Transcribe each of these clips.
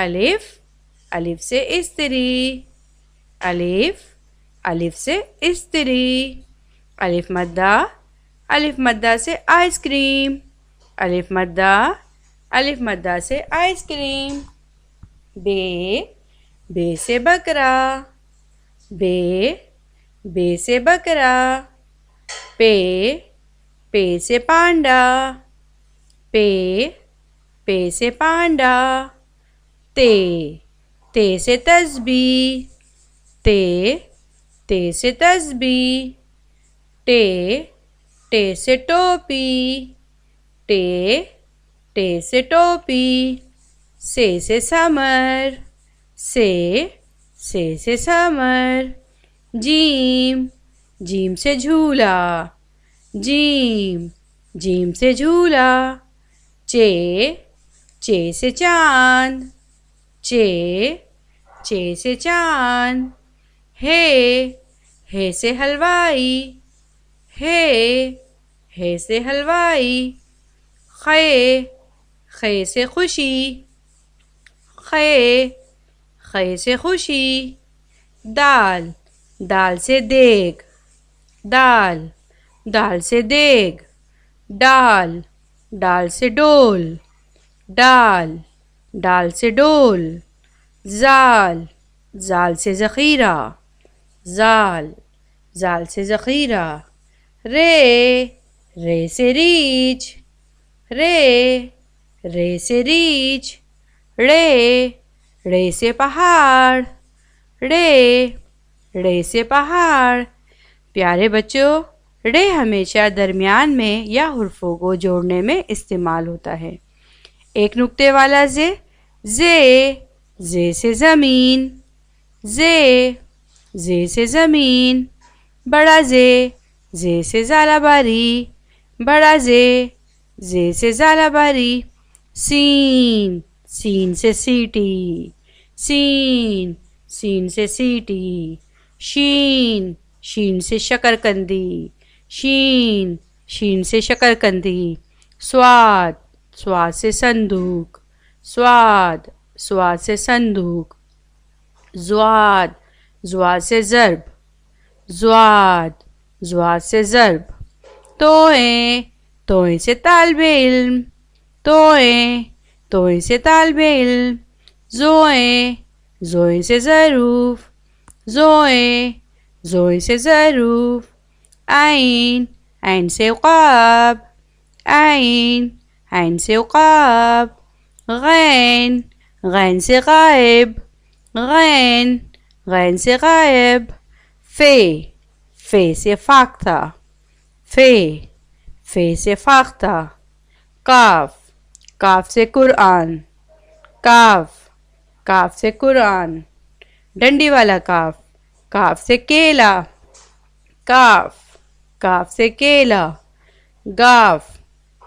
अलिफ, अलिफ से स्त्री। अलिफ, अलिफ से स्त्री। अलिफ मद्दा, अलिफ मद्दा से आइसक्रीम। अलिफ मद्दा, अलिफ मद्दा से आइसक्रीम। बे, बे से बकरा। बे, बे से बकरा। पे, पे से पांडा। पे, पे से पांडा। ते, ते से तस्बीह। ते, ते से तस्बीह। टे, टे से टोपी। टे, टे से टोपी। से समर। से समर। जीम, जीम से झूला। जीम, जीम से झूला। चे, चे से चांद। चे, चे से चांद। हे से हलवाई। हे से हलवाई। खे, खे से खुशी। खे, खे से खुशी। दाल, दाल से देग। दाल, दाल से देग। डाल, डाल से डोल। डाल, डाल से डोल। जाल, जाल से ज़ख़ीरा। जाल, जाल से ज़ख़ीरा। रे, रे से रीछ। रे, रे से रीछ। रे, रे से पहाड़। रे, रे से पहाड़। प्यारे बच्चों, रे हमेशा दरमियान में या हुर्फों को जोड़ने में इस्तेमाल होता है। एक नुक्ते वाला जे से ज़मीन। जे से ज़मीन। बड़ा जे से ज़ालाबारी। बड़ा जे से ज़ालाबारी। सीन, सीन से सीटी। सीन, सीन से सीटी। शीन, शीन से शकरकंदी। शीन, शीन से शकरकंदी। स्वाद, स्वाद से संदूक। स्वाद, स्वाद से संदूक। ज़्वाद, ज़्वाद से ज़र्ब। ज़्वाद, ज़्वाद से ज़र्ब। तोए, तोए से तालिबे इल्म। तोए, तोए से तालिबे इल्म। ज़ोए, ज़ोए से ज़रूफ। ज़ोए, ज़ोए से ज़रूफ। आइन, आइन से उक़ाब। आइन, आइन से उक़ाब। गैन, गैन से गायब। गैन, गैन से गायब। फे से फाख्ता। फे से फाख्ता। काफ, काफ से कुरान। काफ, काफ से कुरान। डंडी वाला काफ। काफ से केला। काफ, काफ से केला। गाफ,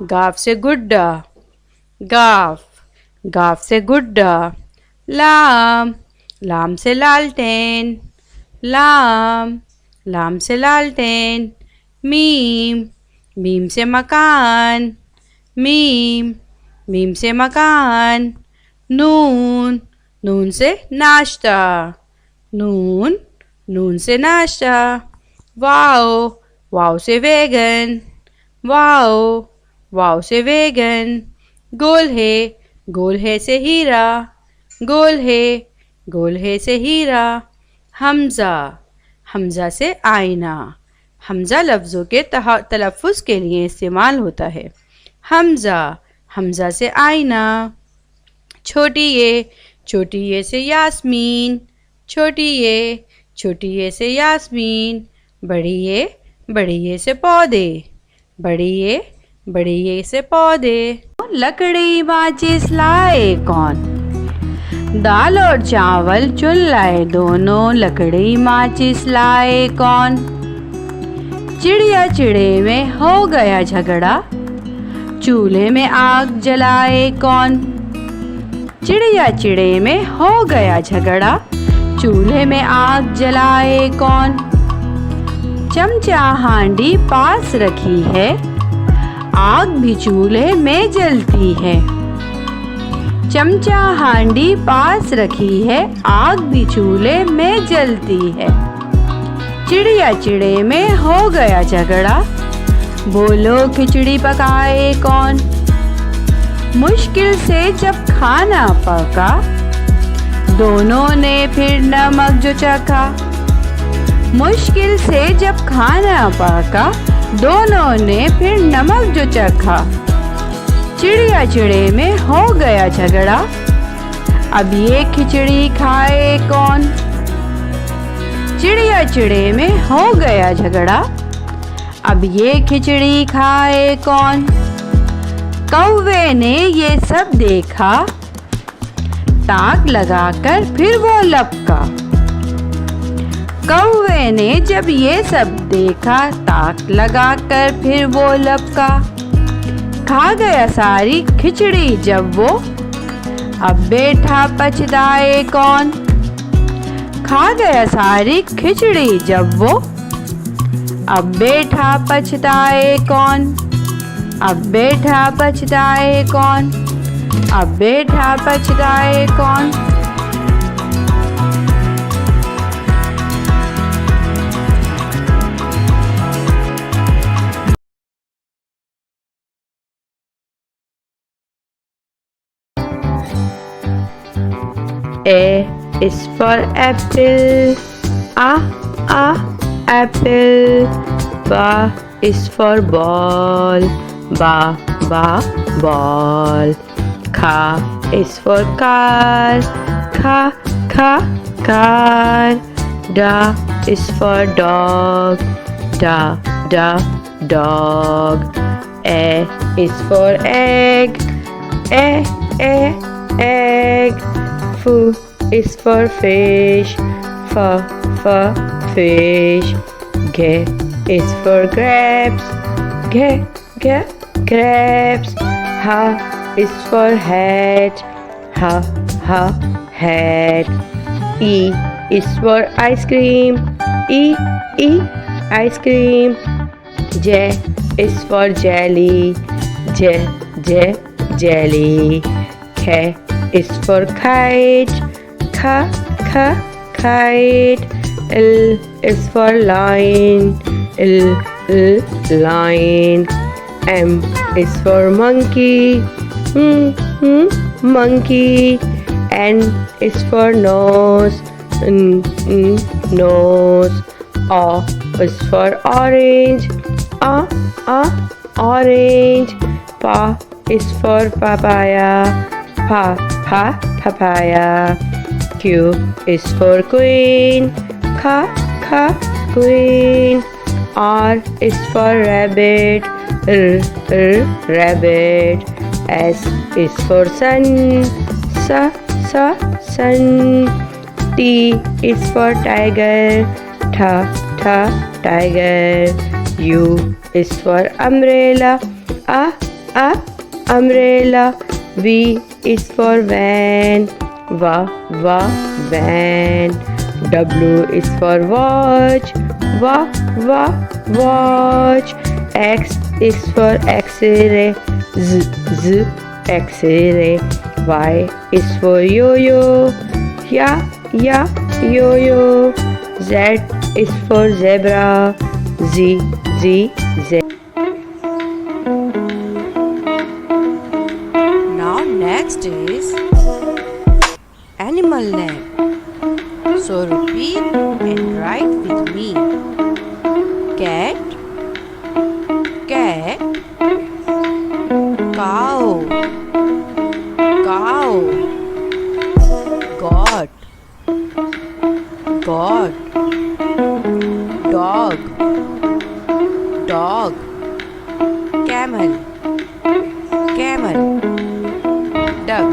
गाफ से गुड्डा। गाफ, गाफ से गुड्डा। लाम, लाम से लालटेन। लाम, लाम से लालटेन। मीम, मीम से मकान। मीम, मीम से मकान। नून, नून से नाश्ता। नून, नून से नाश्ता। वाओ, वाओ से वैगन। वाओ, वाओ से वैगन। गोल है से हीरा। गोल है से हीरा। हमज़ा, हमज़ा से आईना। हमज़ा लफ्ज़ों के तलफ़्फ़ुज़ के लिए इस्तेमाल होता है। हमज़ा, हमज़ा से आईना। छोटी ये से यास्मीन। छोटी ये से यास्मीन। बड़ी ये से पौधे। बड़ी ये से पौधे। लकड़ी माचिस लाए कौन? दाल और चावल चुन लाए दोनों, लकड़ी माचिस लाए कौन? चिड़िया चिड़े में हो गया झगड़ा, चूल्हे में आग जलाए कौन? चिड़िया चिड़े में हो गया झगड़ा, चूल्हे में आग जलाए कौन? चमचा हांडी पास रखी है, आग भी चूल्हे में जलती है। चमचा हांडी पास रखी है, आग भी चूल्हे में जलती है। चिड़िया चिड़े में हो गया झगड़ा, बोलो खिचड़ी पकाए कौन। मुश्किल से जब खाना पका, दोनों ने फिर नमक जो चखा। मुश्किल से जब खाना पका, दोनों ने फिर नमक जो चखा। चिड़िया चिड़े में हो गया झगड़ा, अब ये खिचड़ी खाए कौन। चिड़िया चिड़े में हो गया झगड़ा, अब ये खिचड़ी खाए कौन। कौवे ने ये सब देखा, ताक लगाकर फिर वो लपका। कौवे ने जब ये सब देखा, ताक लगाकर फिर वो लपका। खा गया सारी खिचड़ी जब वो, अब बैठा पछताए कौन। खा गया सारी खिचड़ी जब वो, अब बैठा पछताए कौन। अब बैठा पछताए कौन। अब बैठा पछताए कौन। A is for apple, apple. B is for ball, ball. C is for car, car. D is for dog, dog. E is for egg, egg. F is for fish, fish. G is for grapes, grapes. H is for hat, hat. E is for ice cream, ice cream. J is for jelly, jelly. K is for kite, kite. L is for lion, lion. M is for monkey, monkey. N is for nose, nose. O is for orange, orange. P is for papaya, papaya. Q is for queen, queen. R is for rabbit, rabbit. S is for sun, sun. T is for tiger, tiger. U is for umbrella, umbrella. V is for van, van. W is for watch, watch. X is for X-ray, X-ray. Y is for yo-yo, yo-yo. Z is for zebra, Z. Now next is animal name. So repeat and write with me. Cat, cow, God, dog, camel, duck,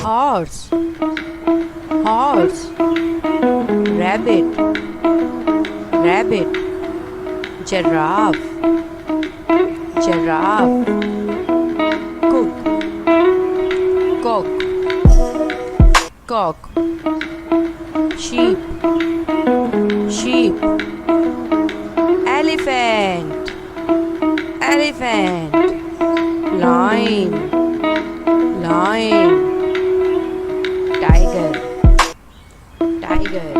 horse, rabbit, giraffe, cock, sheep, elephant, lion, गए।